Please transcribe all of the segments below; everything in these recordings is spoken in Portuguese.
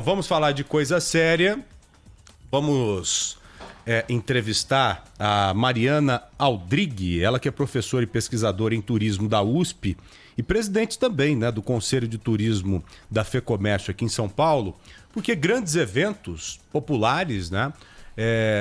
vamos falar de coisa séria. Vamos entrevistar a Mariana Aldrighi, ela que é professora e pesquisadora em turismo da USP e presidente também, né, do Conselho de Turismo da FEComércio aqui em São Paulo, porque grandes eventos populares, né,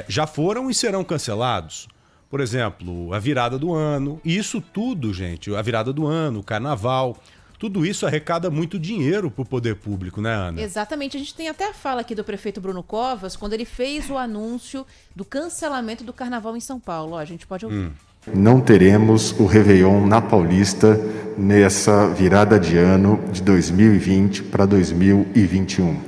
já foram e serão cancelados. Por exemplo, a virada do ano, e isso tudo, gente, a virada do ano, o carnaval, tudo isso arrecada muito dinheiro para o poder público, né, Ana? Exatamente. A gente tem até a fala aqui do prefeito Bruno Covas, quando ele fez o anúncio do cancelamento do carnaval em São Paulo. Ó, a gente pode ouvir. Não teremos o Réveillon na Paulista nessa virada de ano de 2020 para 2021.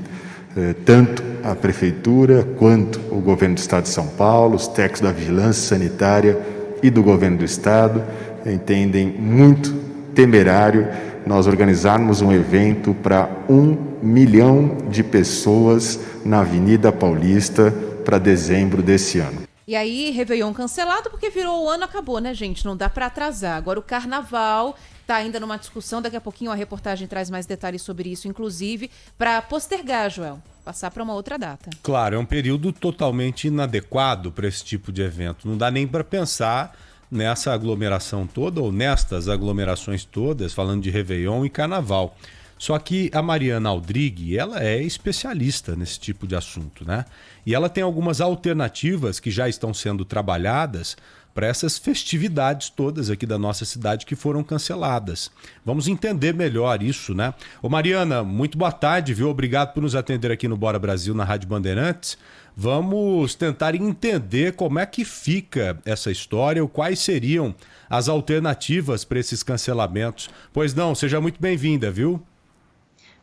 Tanto a Prefeitura quanto o Governo do Estado de São Paulo, os técnicos da Vigilância Sanitária e do Governo do Estado entendem muito temerário nós organizarmos um evento para 1 milhão de pessoas na Avenida Paulista para dezembro desse ano. E aí, Réveillon cancelado porque virou o ano, acabou, né, gente? Não dá para atrasar. Agora o carnaval tá ainda numa discussão, daqui a pouquinho a reportagem traz mais detalhes sobre isso, inclusive, para postergar, Joel, passar para uma outra data. Claro, é um período totalmente inadequado para esse tipo de evento. Não dá nem para pensar nessa aglomeração toda ou nestas aglomerações todas, falando de Réveillon e Carnaval. Só que a Mariana Aldrighi, ela é especialista nesse tipo de assunto, né? E ela tem algumas alternativas que já estão sendo trabalhadas para essas festividades todas aqui da nossa cidade que foram canceladas. Vamos entender melhor isso, né? Ô Mariana, muito boa tarde, viu? Obrigado por nos atender aqui no Bora Brasil, na Rádio Bandeirantes. Vamos tentar entender como é que fica essa história, ou quais seriam as alternativas para esses cancelamentos. Pois não, seja muito bem-vinda, viu?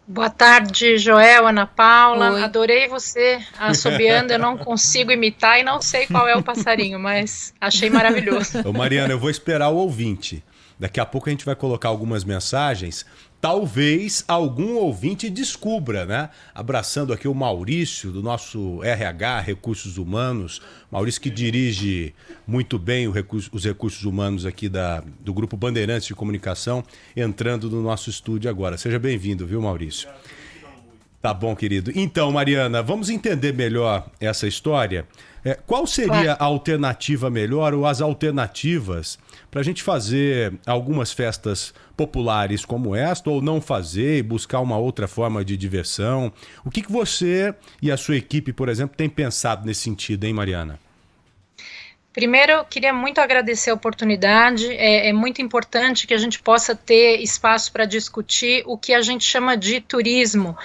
Boa tarde, Joel, Ana Paula. Oi. Adorei você assobiando, eu não consigo imitar e não sei qual é o passarinho, mas achei maravilhoso. Ô Mariana, eu vou esperar o ouvinte. Daqui a pouco a gente vai colocar algumas mensagens. Talvez algum ouvinte descubra, né? Abraçando aqui o Maurício, do nosso RH, Recursos Humanos. Maurício que dirige muito bem os recursos humanos aqui do Grupo Bandeirantes de Comunicação, entrando no nosso estúdio agora. Seja bem-vindo, viu, Maurício? Tá bom, querido. Então, Mariana, vamos entender melhor essa história. Qual seria a alternativa melhor ou as alternativas para a gente fazer algumas festas populares como esta ou não fazer e buscar uma outra forma de diversão? O que você e a sua equipe, por exemplo, têm pensado nesse sentido, hein, Mariana? Primeiro, eu queria muito agradecer a oportunidade. É muito importante que a gente possa ter espaço para discutir o que a gente chama de turismo.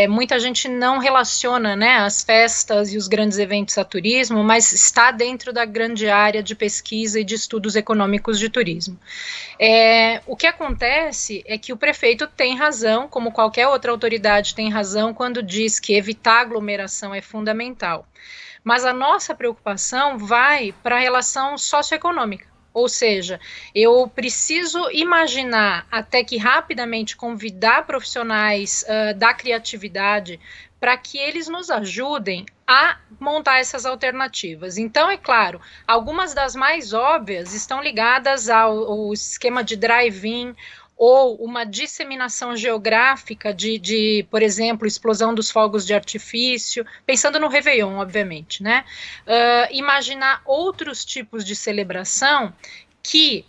Muita gente não relaciona, né, as festas e os grandes eventos a turismo, mas está dentro da grande área de pesquisa e de estudos econômicos de turismo. O que acontece é que o prefeito tem razão, como qualquer outra autoridade tem razão, quando diz que evitar aglomeração é fundamental. Mas a nossa preocupação vai para a relação socioeconômica, ou seja, eu preciso imaginar até que rapidamente convidar profissionais da criatividade para que eles nos ajudem a montar essas alternativas. Então, é claro, algumas das mais óbvias estão ligadas ao esquema de drive-in, ou uma disseminação geográfica de, por exemplo, explosão dos fogos de artifício, pensando no Réveillon, obviamente, né? Imaginar outros tipos de celebração que,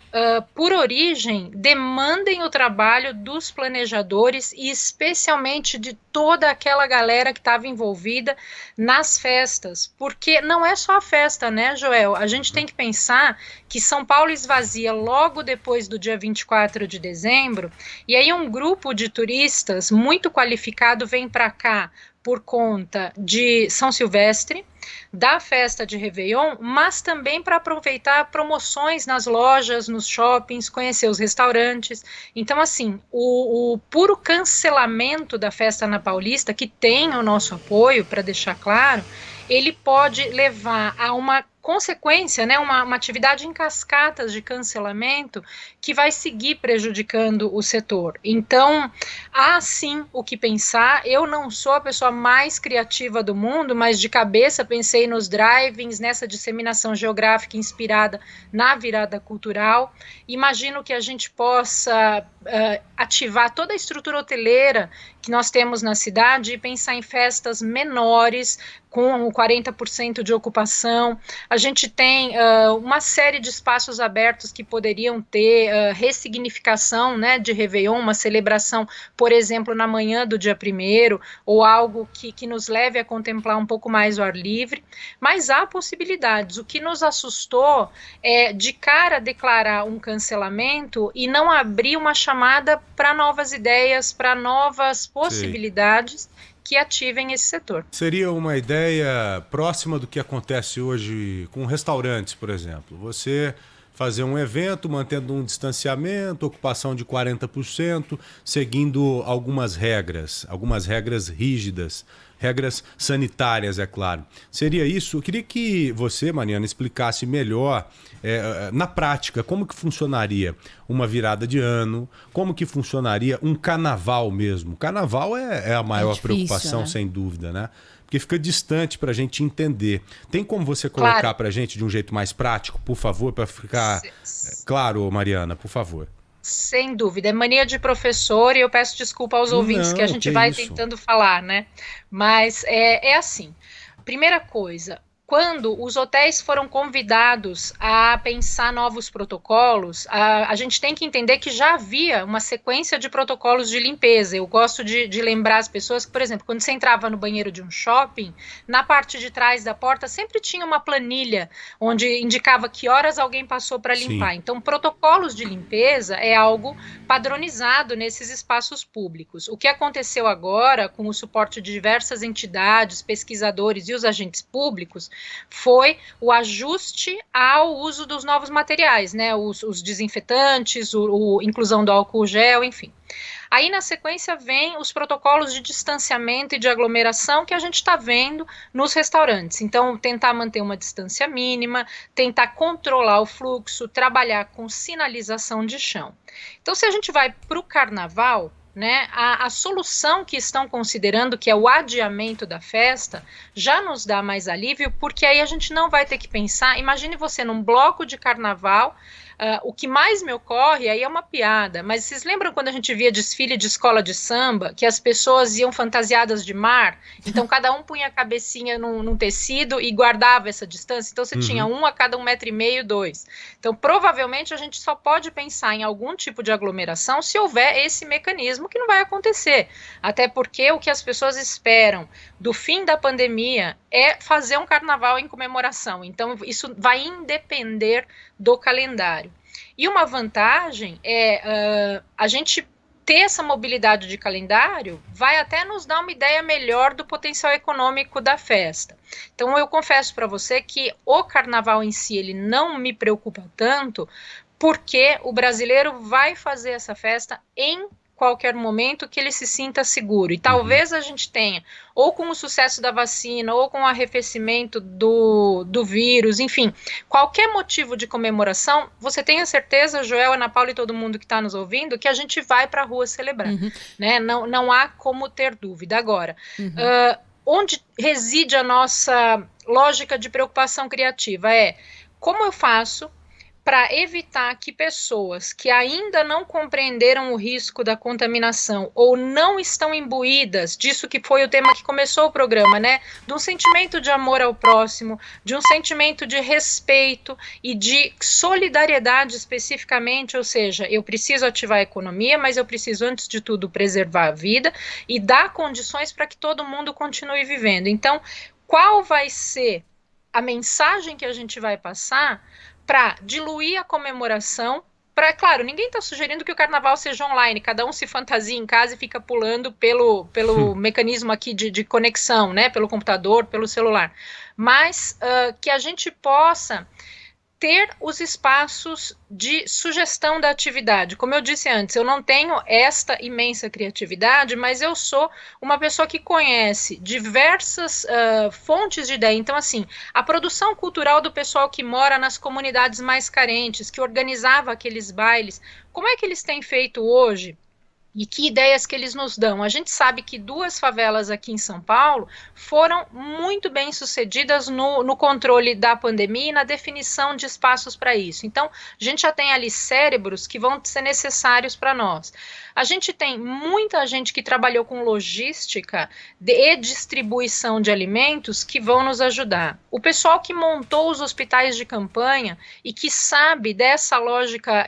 por origem, demandem o trabalho dos planejadores e especialmente de toda aquela galera que estava envolvida nas festas, porque não é só a festa, né, Joel? A gente tem que pensar que São Paulo esvazia logo depois do dia 24 de dezembro, e aí um grupo de turistas muito qualificado vem para cá por conta de São Silvestre, da festa de Réveillon, mas também para aproveitar promoções nas lojas, nos shoppings, conhecer os restaurantes. Então, assim, o puro cancelamento da festa na Paulista, que tem o nosso apoio, para deixar claro, ele pode levar a uma consequência, né, uma atividade em cascatas de cancelamento que vai seguir prejudicando o setor. Então, há sim o que pensar. Eu não sou a pessoa mais criativa do mundo, mas de cabeça pensei nos drivings, nessa disseminação geográfica inspirada na virada cultural. Imagino que a gente possa ativar toda a estrutura hoteleira que nós temos na cidade e pensar em festas menores, com 40% de ocupação. A gente tem uma série de espaços abertos que poderiam ter ressignificação, né, de Réveillon, uma celebração, por exemplo, na manhã do dia 1º, ou algo que nos leve a contemplar um pouco mais o ar livre, mas há possibilidades. O que nos assustou é, de cara, declarar um cancelamento e não abrir uma chamada para novas ideias, para novas possibilidades que ativem esse setor. Seria uma ideia próxima do que acontece hoje com restaurantes, por exemplo. Você fazer um evento mantendo um distanciamento, ocupação de 40%, seguindo algumas regras rígidas, regras sanitárias, é claro. Seria isso? Eu queria que você, Mariana, explicasse melhor, na prática, como que funcionaria uma virada de ano, como que funcionaria um carnaval mesmo. Carnaval é a maior difícil, preocupação, né? Sem dúvida, né? Porque fica distante para a gente entender. Tem como você colocar para a gente de um jeito mais prático, por favor, para ficar claro, Mariana, por favor. Sem dúvida, é mania de professor e eu peço desculpa aos ouvintes que a gente vai tentando falar, né? Mas é assim, primeira coisa, quando os hotéis foram convidados a pensar novos protocolos, a gente tem que entender que já havia uma sequência de protocolos de limpeza. Eu gosto de lembrar as pessoas que, por exemplo, quando você entrava no banheiro de um shopping, na parte de trás da porta sempre tinha uma planilha onde indicava que horas alguém passou para limpar. Sim. Então, protocolos de limpeza é algo padronizado nesses espaços públicos. O que aconteceu agora, com o suporte de diversas entidades, pesquisadores e os agentes públicos, foi o ajuste ao uso dos novos materiais, né, os desinfetantes, inclusão do álcool gel, enfim. Aí, na sequência, vem os protocolos de distanciamento e de aglomeração que a gente está vendo nos restaurantes. Então, tentar manter uma distância mínima, tentar controlar o fluxo, trabalhar com sinalização de chão. Então, se a gente vai para o carnaval, né, a solução que estão considerando, que é o adiamento da festa, já nos dá mais alívio, porque aí a gente não vai ter que pensar. Imagine você num bloco de carnaval. O que mais me ocorre, aí é uma piada, mas vocês lembram quando a gente via desfile de escola de samba, que as pessoas iam fantasiadas de mar, então cada um punha a cabecinha num tecido e guardava essa distância, então você tinha um a cada 1,5 m, 2. Então provavelmente a gente só pode pensar em algum tipo de aglomeração se houver esse mecanismo, que não vai acontecer, até porque o que as pessoas esperam do fim da pandemia é fazer um carnaval em comemoração, então isso vai independer do calendário. E uma vantagem é a gente ter essa mobilidade de calendário vai até nos dar uma ideia melhor do potencial econômico da festa. Então eu confesso para você que o carnaval em si ele não me preocupa tanto, porque o brasileiro vai fazer essa festa em qualquer momento que ele se sinta seguro. E talvez a gente tenha, ou com o sucesso da vacina, ou com o arrefecimento do vírus, enfim, qualquer motivo de comemoração, você tenha certeza, Joel, Ana Paula e todo mundo que está nos ouvindo, que a gente vai para a rua celebrar. Né? Não há como ter dúvida. Agora, onde reside a nossa lógica de preocupação criativa? Como eu faço para evitar que pessoas que ainda não compreenderam o risco da contaminação ou não estão imbuídas disso que foi o tema que começou o programa, né? De um sentimento de amor ao próximo, de um sentimento de respeito e de solidariedade especificamente, ou seja, eu preciso ativar a economia, mas eu preciso, antes de tudo, preservar a vida e dar condições para que todo mundo continue vivendo. Então, qual vai ser a mensagem que a gente vai passar para diluir a comemoração? Claro, ninguém está sugerindo que o carnaval seja online, cada um se fantasia em casa e fica pulando pelo mecanismo aqui de conexão, né, pelo computador, pelo celular, mas que a gente possa ter os espaços de sugestão da atividade. Como eu disse antes, eu não tenho esta imensa criatividade, mas eu sou uma pessoa que conhece diversas fontes de ideia. Então, assim, a produção cultural do pessoal que mora nas comunidades mais carentes, que organizava aqueles bailes, como é que eles têm feito hoje? E que ideias que eles nos dão? A gente sabe que 2 favelas aqui em São Paulo foram muito bem sucedidas no controle da pandemia e na definição de espaços para isso. Então, a gente já tem ali cérebros que vão ser necessários para nós. A gente tem muita gente que trabalhou com logística e distribuição de alimentos que vão nos ajudar. O pessoal que montou os hospitais de campanha e que sabe dessa lógica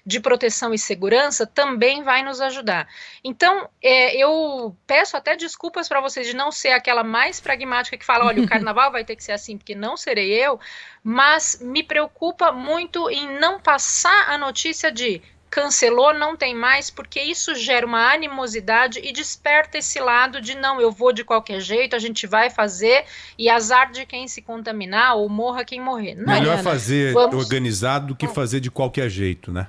de proteção e segurança também vai nos ajudar. Então, eu peço até desculpas para vocês de não ser aquela mais pragmática que fala, olha, o carnaval vai ter que ser assim, porque não serei eu, mas me preocupa muito em não passar a notícia de cancelou, não tem mais, porque isso gera uma animosidade e desperta esse lado de não, eu vou de qualquer jeito, a gente vai fazer e azar de quem se contaminar ou morra quem morrer. Não, melhor fazer organizado do que fazer de qualquer jeito, né?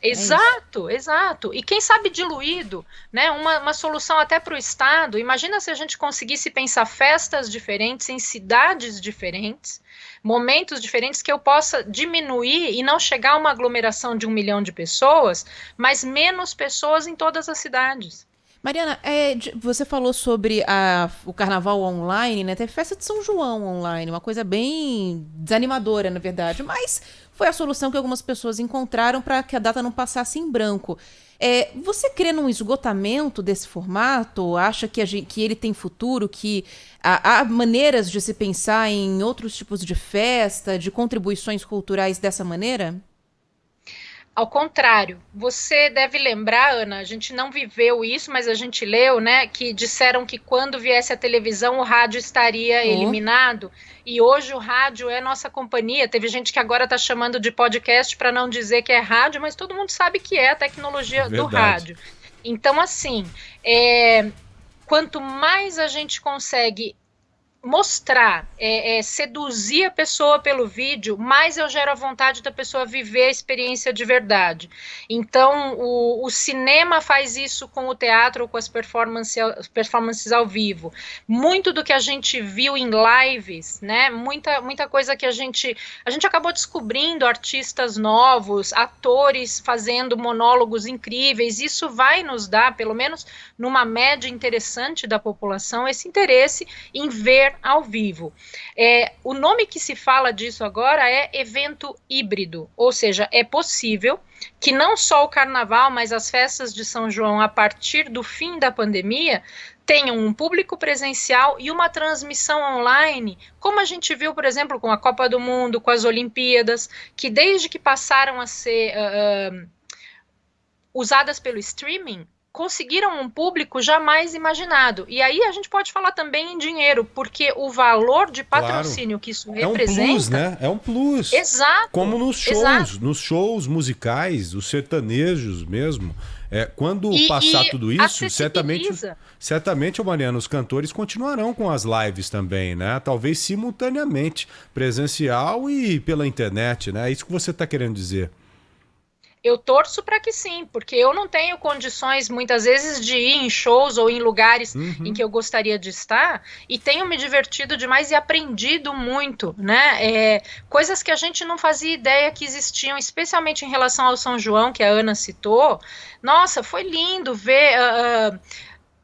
Exato, exato. E quem sabe diluído, né? Uma solução até para o Estado. Imagina se a gente conseguisse pensar festas diferentes em cidades diferentes, momentos diferentes que eu possa diminuir e não chegar a uma aglomeração de 1 milhão de pessoas, mas menos pessoas em todas as cidades. Mariana, você falou sobre o carnaval online, né? Teve festa de São João online, uma coisa bem desanimadora, na verdade, mas foi a solução que algumas pessoas encontraram para que a data não passasse em branco. Você crê num esgotamento desse formato? Acha que ele tem futuro, que há maneiras de se pensar em outros tipos de festa, de contribuições culturais dessa maneira? Ao contrário, você deve lembrar, Ana, a gente não viveu isso, mas a gente leu, né, que disseram que quando viesse a televisão o rádio estaria eliminado, e hoje o rádio é nossa companhia. Teve gente que agora está chamando de podcast para não dizer que é rádio, mas todo mundo sabe que é a tecnologia do rádio. Então, assim, quanto mais a gente consegue mostrar, seduzir a pessoa pelo vídeo, mais eu gero a vontade da pessoa viver a experiência de verdade. Então, o cinema faz isso com o teatro, com as performances ao vivo. Muito do que a gente viu em lives, né? Muita coisa que a gente acabou descobrindo, artistas novos, atores fazendo monólogos incríveis. Isso vai nos dar, pelo menos numa média interessante da população, esse interesse em ver ao vivo. O nome que se fala disso agora é evento híbrido, ou seja, é possível que não só o carnaval, mas as festas de São João, a partir do fim da pandemia, tenham um público presencial e uma transmissão online, como a gente viu, por exemplo, com a Copa do Mundo, com as Olimpíadas, que desde que passaram a ser usadas pelo streaming, conseguiram um público jamais imaginado. E aí a gente pode falar também em dinheiro, porque o valor de patrocínio que isso representa... É um plus, né? É um plus. Exato. Como nos shows musicais, os sertanejos mesmo. Quando passar tudo isso, certamente, Mariana, os cantores continuarão com as lives também, né? Talvez simultaneamente, presencial e pela internet, né? É isso que você está querendo dizer. Eu torço para que sim, porque eu não tenho condições, muitas vezes, de ir em shows ou em lugares em que eu gostaria de estar, e tenho me divertido demais e aprendido muito, né? Coisas que a gente não fazia ideia que existiam, especialmente em relação ao São João, que a Ana citou. Nossa, foi lindo ver...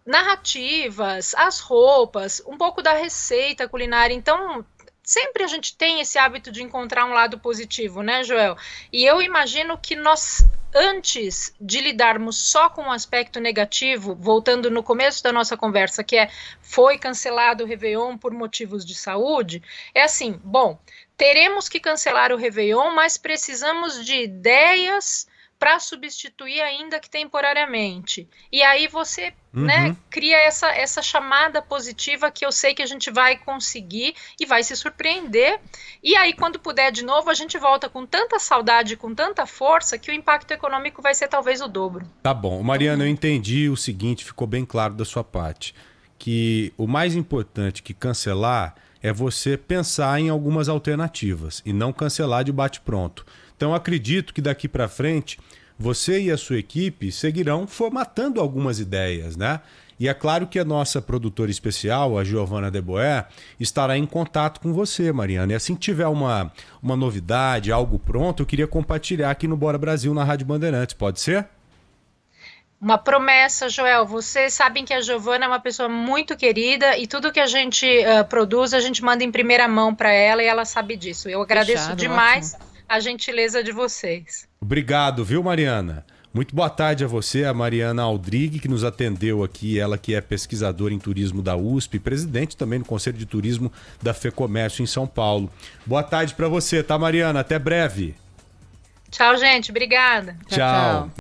narrativas, as roupas, um pouco da receita culinária. Então, sempre a gente tem esse hábito de encontrar um lado positivo, né, Joel? E eu imagino que nós, antes de lidarmos só com um aspecto negativo, voltando no começo da nossa conversa, que foi cancelado o Réveillon por motivos de saúde, assim, bom, teremos que cancelar o Réveillon, mas precisamos de ideias para substituir ainda que temporariamente. E aí você né, cria essa chamada positiva que eu sei que a gente vai conseguir e vai se surpreender. E aí, quando puder de novo, a gente volta com tanta saudade, com tanta força, que o impacto econômico vai ser talvez o dobro. Tá bom. Mariana, eu entendi o seguinte, ficou bem claro da sua parte, que o mais importante que cancelar é você pensar em algumas alternativas e não cancelar de bate-pronto. Então, acredito que daqui para frente, você e a sua equipe seguirão formatando algumas ideias, né? E é claro que a nossa produtora especial, a Giovana de Boer, estará em contato com você, Mariana. E assim que tiver uma novidade, algo pronto, eu queria compartilhar aqui no Bora Brasil, na Rádio Bandeirantes. Pode ser? Uma promessa, Joel. Vocês sabem que a Giovana é uma pessoa muito querida e tudo que a gente produz, a gente manda em primeira mão para ela e ela sabe disso. Eu agradeço Fechado, demais ótimo. a gentileza de vocês. Obrigado, viu, Mariana? Muito boa tarde a você, a Mariana Aldrigue, que nos atendeu aqui, ela que é pesquisadora em turismo da USP, presidente também do Conselho de Turismo da FEComércio em São Paulo. Boa tarde para você, tá, Mariana? Até breve. Tchau, gente. Obrigada. Tchau.